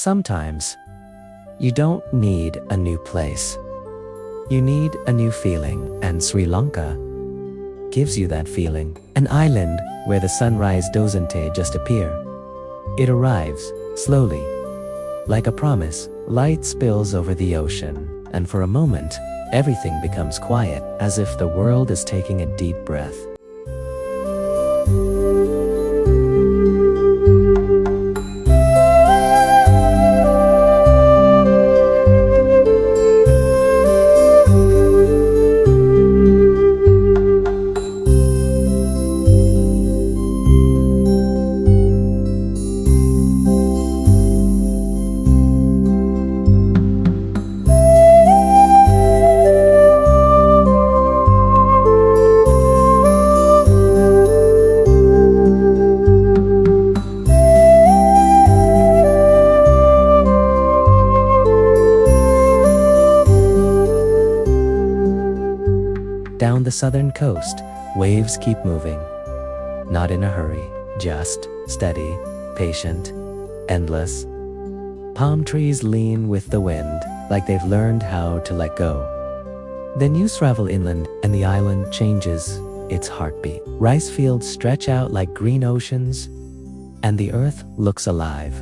Sometimes, you don't need a new place. You need a new feeling, and Sri Lanka gives you that feeling. An island where the sunrise doesn't just appear. It arrives, slowly. Like a promise, light spills over the ocean, and for a moment, everything becomes quiet, as if the world is taking a deep breath. Down the southern coast, waves keep moving. Not in a hurry, just steady, patient, endless. Palm trees lean with the wind, like they've learned how to let go. Then you travel inland, and the island changes its heartbeat. Rice fields stretch out like green oceans, and the earth looks alive.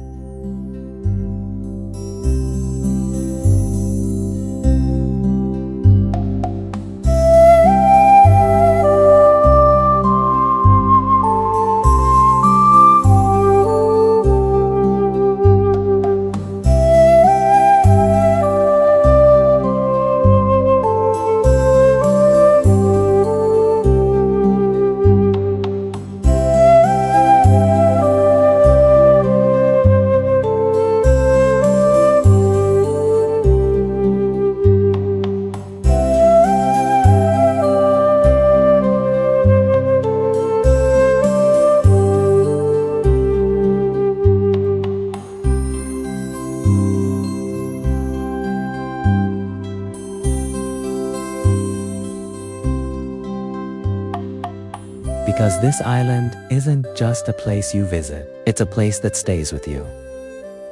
Because this island isn't just a place you visit, it's a place that stays with you.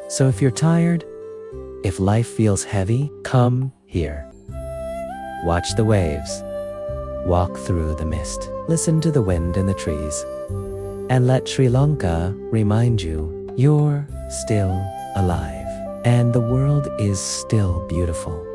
So if you're tired, if life feels heavy, come here. Watch the waves, walk through the mist, listen to the wind in the trees, and let Sri Lanka remind you you're still alive, and the world is still beautiful.